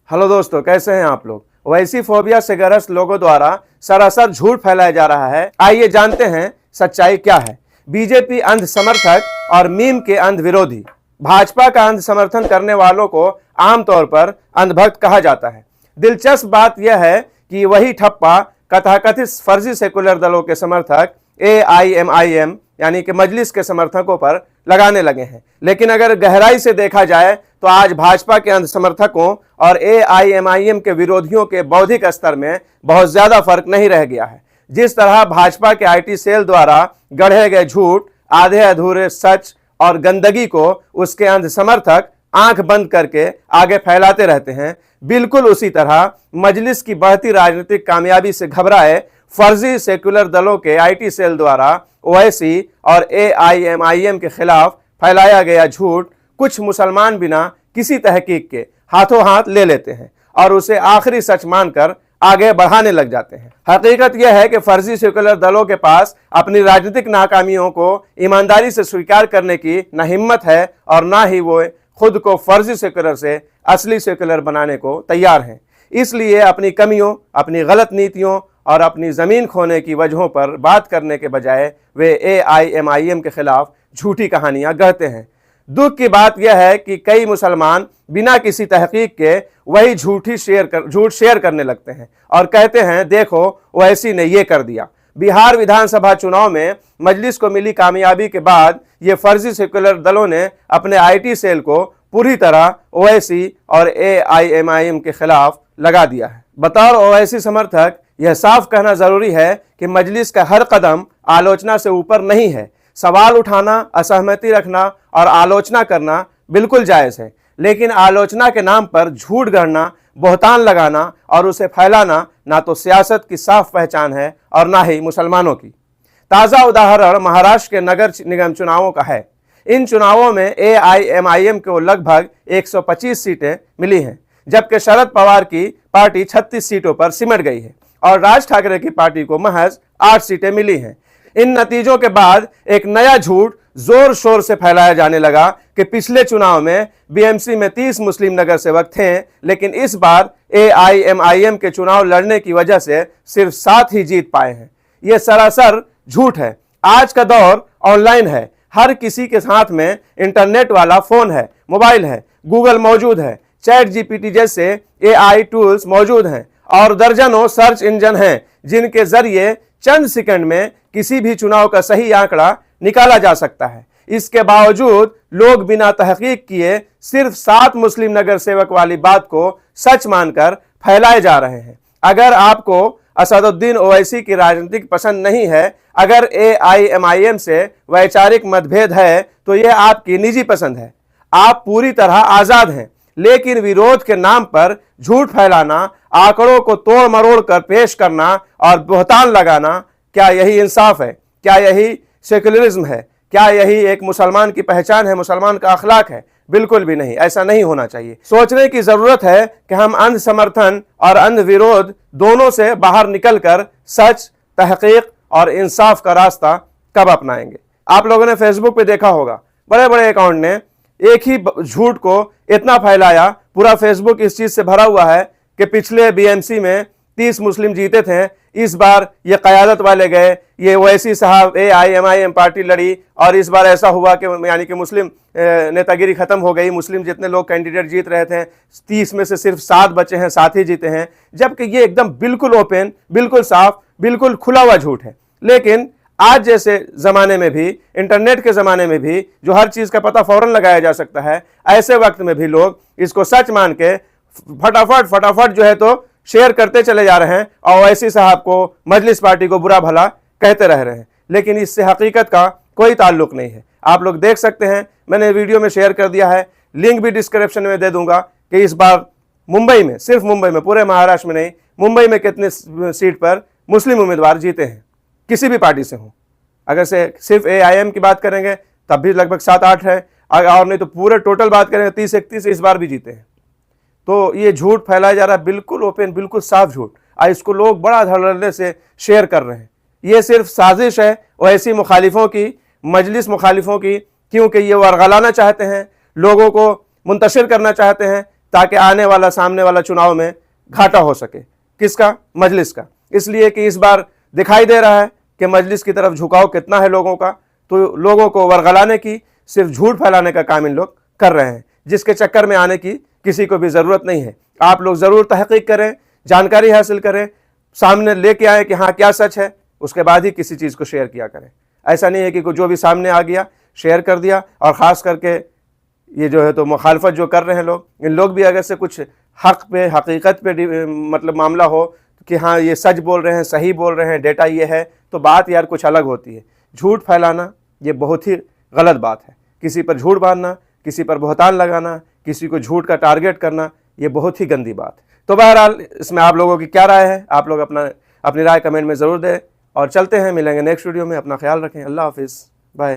Hello दोस्तों, कैसे हैं आप लोग। ओवैसी फोबिया से ग्रस्त लोगों द्वारा सरासर झूठ फैलाया जा रहा है। आइए जानते हैं सच्चाई क्या है। बीजेपी अंध समर्थक और मीम के अंध विरोधी। भाजपा का अंध समर्थन करने वालों को आमतौर पर अंधभक्त कहा जाता है। दिलचस्प बात यह है कि वही ठप्पा कथाकथित फर्जी सेकुलर दलों के समर्थक AIMIM यानी कि मजलिस के समर्थकों पर लगाने लगे हैं। लेकिन अगर गहराई से देखा जाए तो आज भाजपा के अंध समर्थकों और AIMIM के विरोधियों के बौद्धिक स्तर में बहुत ज्यादा फर्क नहीं रह गया है। जिस तरह भाजपा के IT सेल द्वारा गढ़े गए झूठ, आधे अधूरे सच और गंदगी को उसके अंध समर्थक आंख बंद करके आगे फैलाते रहते हैं, बिल्कुल उसी तरह मजलिस की बढ़ती राजनीतिक कामयाबी से घबराए फर्जी सेकुलर दलों के IT सेल द्वारा ओवैसी और AIMIM के खिलाफ फैलाया गया झूठ कुछ मुसलमान बिना किसी तहकीक के हाथों हाथ ले लेते हैं और उसे आखिरी सच मानकर आगे बढ़ाने लग जाते हैं। हकीकत यह है कि फर्जी सेकुलर दलों के पास अपनी राजनीतिक नाकामियों को ईमानदारी से स्वीकार करने की न हिम्मत है और ना ही वो खुद को फर्जी सेकुलर से असली सेकुलर बनाने को तैयार हैं। इसलिए अपनी कमियों, अपनी गलत नीतियों और अपनी ज़मीन खोने की वजहों पर बात करने के बजाय वे AIMIM के खिलाफ झूठी कहानियां गढ़ते हैं। दुख की बात यह है कि कई मुसलमान बिना किसी तहकीक के वही झूठ शेयर करने लगते हैं और कहते हैं, देखो ओवैसी ने ये कर दिया। बिहार विधानसभा चुनाव में मजलिस को मिली कामयाबी के बाद ये फर्जी सेकुलर दलों ने अपने IT सेल को पूरी तरह ओवैसी और AIMIM के खिलाफ लगा दिया है। बतौर ओवैसी समर्थक यह साफ कहना जरूरी है कि मजलिस का हर कदम आलोचना से ऊपर नहीं है। सवाल उठाना, असहमति रखना और आलोचना करना बिल्कुल जायज़ है, लेकिन आलोचना के नाम पर झूठ गढ़ना, बहतान लगाना और उसे फैलाना ना तो सियासत की साफ पहचान है और ना ही मुसलमानों की। ताज़ा उदाहरण महाराष्ट्र के नगर निगम चुनावों का है। इन चुनावों में AIMIM को लगभग 125 सीटें मिली हैं, जबकि शरद पवार की पार्टी 36 सीटों पर सिमट गई है और राज ठाकरे की पार्टी को महज 8 सीटें मिली हैं। इन नतीजों के बाद एक नया झूठ जोर शोर से फैलाया जाने लगा कि पिछले चुनाव में BMC में 30 मुस्लिम नगर सेवक थे, लेकिन इस बार AIMIM के चुनाव लड़ने की वजह से सिर्फ 7 ही जीत पाए हैं। यह सरासर झूठ है। आज का दौर ऑनलाइन है। हर किसी के हाथ में इंटरनेट वाला फोन है, मोबाइल है, गूगल मौजूद है, ChatGPT जैसे AI टूल्स मौजूद हैं और दर्जनों सर्च इंजन हैं जिनके जरिए चंद सेकंड में किसी भी चुनाव का सही आंकड़ा निकाला जा सकता है। इसके बावजूद लोग बिना तहकीक किए सिर्फ 7 मुस्लिम नगर सेवक वाली बात को सच मानकर फैलाए जा रहे हैं। अगर आपको असदुद्दीन ओवैसी की राजनीति पसंद नहीं है, अगर AIMIM से वैचारिक मतभेद है, तो यह आपकी निजी पसंद है। आप पूरी तरह आजाद हैं, लेकिन विरोध के नाम पर झूठ फैलाना, आंकड़ों को तोड़ मरोड़ कर पेश करना और बहतान लगाना, क्या यही इंसाफ है? क्या यही सेकुलरिज्म है? क्या यही एक मुसलमान की पहचान है, मुसलमान का अखलाक है? बिल्कुल भी नहीं। ऐसा नहीं होना चाहिए। सोचने की जरूरत है कि हम अंध समर्थन और अंध विरोध दोनों से बाहर निकलकर सच, तहकीक और इंसाफ का रास्ता कब अपनाएंगे। आप लोगों ने फेसबुक पे देखा होगा, बड़े बड़े अकाउंट ने एक ही झूठ को इतना फैलाया, पूरा फेसबुक इस चीज से भरा हुआ है कि पिछले BMC में 30 मुस्लिम जीते थे, इस बार ये क़यादत वाले गए, ये ओवैसी साहब AIMIM पार्टी लड़ी और इस बार ऐसा हुआ कि यानी कि मुस्लिम नेतागिरी खत्म हो गई। मुस्लिम जितने लोग कैंडिडेट जीत रहे थे 30 में से सिर्फ 7 बचे हैं, 7 ही जीते हैं, जबकि ये एकदम बिल्कुल ओपन, बिल्कुल साफ, बिल्कुल खुला हुआ झूठ है। लेकिन आज जैसे ज़माने में भी, इंटरनेट के ज़माने में भी, जो हर चीज़ का पता फ़ौरन लगाया जा सकता है, ऐसे वक्त में भी लोग इसको सच मान के फटाफट जो है तो शेयर करते चले जा रहे हैं और ओवैसी साहब को, मजलिस पार्टी को बुरा भला कहते रह रहे हैं। लेकिन इससे हकीकत का कोई ताल्लुक नहीं है। आप लोग देख सकते हैं, मैंने वीडियो में शेयर कर दिया है, लिंक भी डिस्क्रिप्शन में दे दूंगा कि इस बार मुंबई में, सिर्फ मुंबई में, पूरे महाराष्ट्र में नहीं, मुंबई में कितने सीट पर मुस्लिम उम्मीदवार जीते हैं, किसी भी पार्टी से हों। अगर से सिर्फ AIM की बात करेंगे तब भी लगभग 7-8 है, और नहीं तो पूरे टोटल बात करेंगे 30-31 इस बार भी जीते हैं। तो ये झूठ फैलाया जा रहा है, बिल्कुल ओपन, बिल्कुल साफ झूठ। इसको लोग बड़ा धड़ल्ले से शेयर कर रहे हैं। ये सिर्फ साजिश है ओवैसी मुखालिफों की, मजलिस मुखालिफों की, क्योंकि ये वरगलाना चाहते हैं, लोगों को मुंतशिर करना चाहते हैं ताकि आने वाला सामने वाला चुनाव में घाटा हो सके। किसका? मजलिस का। इसलिए कि इस बार दिखाई दे रहा है कि मजलिस की तरफ झुकाव कितना है लोगों का, तो लोगों को वरगलाने की, सिर्फ झूठ फैलाने का काम इन लोग कर रहे हैं, जिसके चक्कर में आने की किसी को भी ज़रूरत नहीं है। आप लोग ज़रूर तहकीक करें, जानकारी हासिल करें, सामने लेके आए कि हाँ क्या सच है, उसके बाद ही किसी चीज़ को शेयर किया करें। ऐसा नहीं है कि जो भी सामने आ गया शेयर कर दिया। और ख़ास करके ये जो है तो मुखालफत जो कर रहे हैं लोग, इन लोग भी अगर से कुछ हक पे, हकीकत पे मतलब मामला हो कि हाँ ये सच बोल रहे हैं, सही बोल रहे हैं, डेटा ये है, तो बात यार कुछ अलग होती है। झूठ फैलाना ये बहुत ही गलत बात है। किसी पर झूठ बांधना, किसी पर बहतान लगाना, किसी को झूठ का टारगेट करना, ये बहुत ही गंदी बात है। तो बहरहाल इसमें आप लोगों की क्या राय है? आप लोग अपनी राय कमेंट में ज़रूर दें। और चलते हैं, मिलेंगे नेक्स्ट वीडियो में। अपना ख्याल रखें। अल्लाह हाफिज़, बाय।